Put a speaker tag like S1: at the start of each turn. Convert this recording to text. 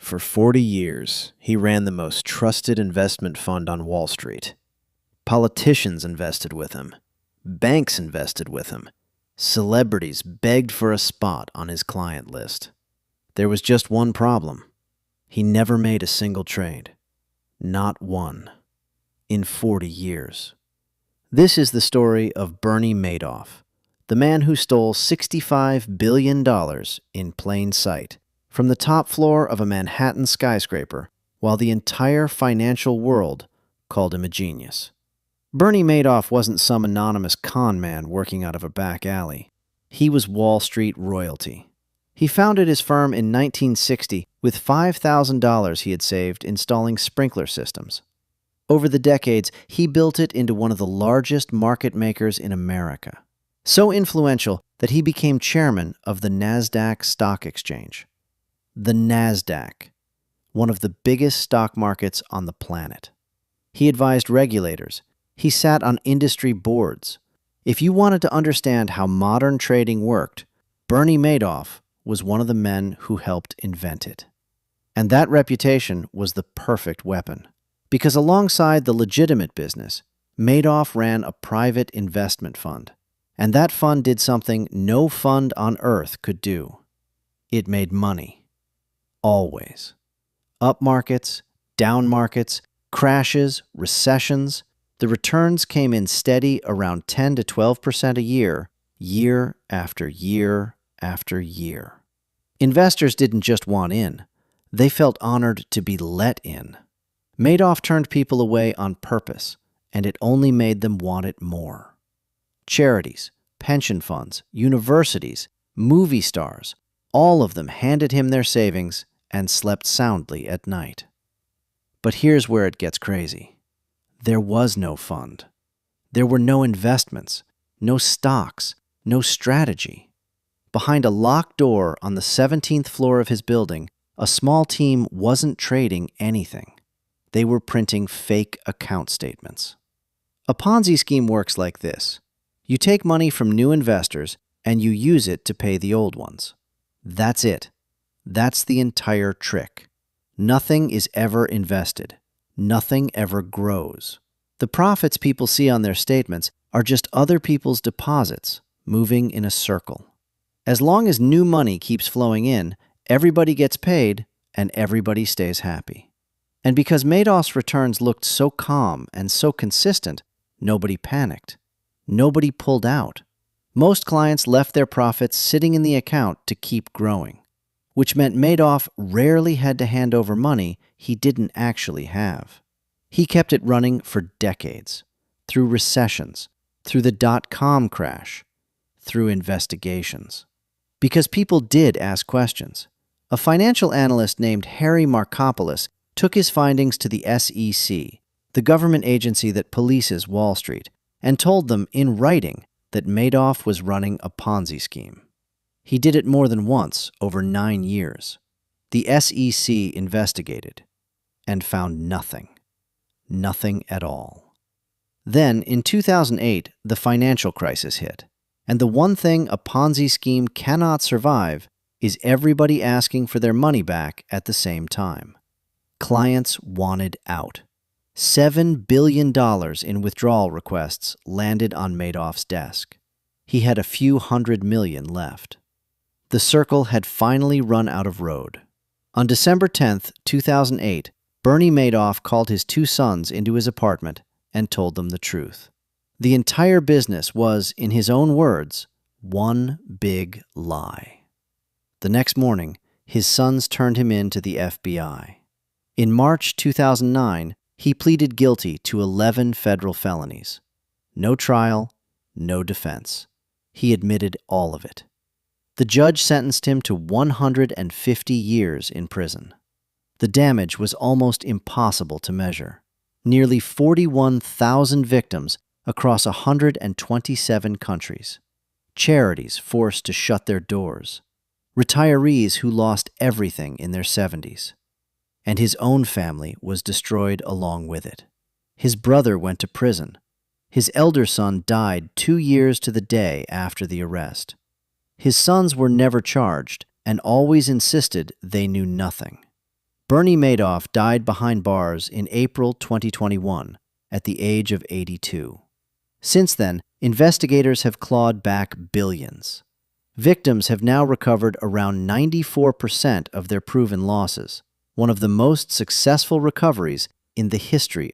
S1: For 40 years, he ran the most trusted investment fund on Wall Street. Politicians invested with him. Banks invested with him. Celebrities begged for a spot on his client list. There was just one problem. He never made a single trade. Not one. In 40 years. This is the story of Bernie Madoff, the man who stole $65 billion in plain sight from the top floor of a Manhattan skyscraper, while the entire financial world called him a genius. Bernie Madoff wasn't some anonymous con man working out of a back alley. He was Wall Street royalty. He founded his firm in 1960 with $5,000 he had saved installing sprinkler systems. Over the decades, he built it into one of the largest market makers in America, so influential that he became chairman of the Nasdaq stock exchange. The Nasdaq, one of the biggest stock markets on the planet. He advised regulators. He sat on industry boards. If you wanted to understand how modern trading worked, Bernie Madoff was one of the men who helped invent it. And that reputation was the perfect weapon. Because alongside the legitimate business, Madoff ran a private investment fund. And that fund did something no fund on earth could do. It made money. Always. Up markets, down markets, crashes, recessions, the returns came in steady around 10 to 12% a year, year after year after year. Investors didn't just want in. They felt honored to be let in. Madoff turned people away on purpose, and it only made them want it more. Charities, pension funds, universities, movie stars, all of them handed him their savings and slept soundly at night. But here's where it gets crazy. There was no fund. There were no investments, no stocks, no strategy. Behind a locked door on the 17th floor of his building, a small team wasn't trading anything. They were printing fake account statements. A Ponzi scheme works like this. You take money from new investors and you use it to pay the old ones. That's it. That's the entire trick. Nothing is ever invested. Nothing ever grows. The profits people see on their statements are just other people's deposits moving in a circle. As long as new money keeps flowing in, everybody gets paid and everybody stays happy. And because Madoff's returns looked so calm and so consistent, nobody panicked. Nobody pulled out. Most clients left their profits sitting in the account to keep growing, which meant Madoff rarely had to hand over money he didn't actually have. He kept it running for decades, through recessions, through the dot-com crash, through investigations. Because people did ask questions. A financial analyst named Harry Markopolos took his findings to the SEC, the government agency that polices Wall Street, and told them in writing that Madoff was running a Ponzi scheme. He did it more than once over 9 years. The SEC investigated and found nothing. Nothing at all. Then, in 2008, the financial crisis hit. And the one thing a Ponzi scheme cannot survive is everybody asking for their money back at the same time. Clients wanted out. $7 billion in withdrawal requests landed on Madoff's desk. He had a few $100 million left. The circle had finally run out of road. On December 10, 2008, Bernie Madoff called his 2 sons into his apartment and told them the truth. The entire business was, in his own words, one big lie. The next morning, his sons turned him in to the FBI. In March 2009, he pleaded guilty to 11 federal felonies. No trial, no defense. He admitted all of it. The judge sentenced him to 150 years in prison. The damage was almost impossible to measure. Nearly 41,000 victims across 127 countries. Charities forced to shut their doors. Retirees who lost everything in their 70s. And his own family was destroyed along with it. His brother went to prison. His elder son died 2 years to the day after the arrest. His sons were never charged and always insisted they knew nothing. Bernie Madoff died behind bars in April 2021 at the age of 82. Since then, investigators have clawed back billions. Victims have now recovered around 94% of their proven losses, one of the most successful recoveries in the history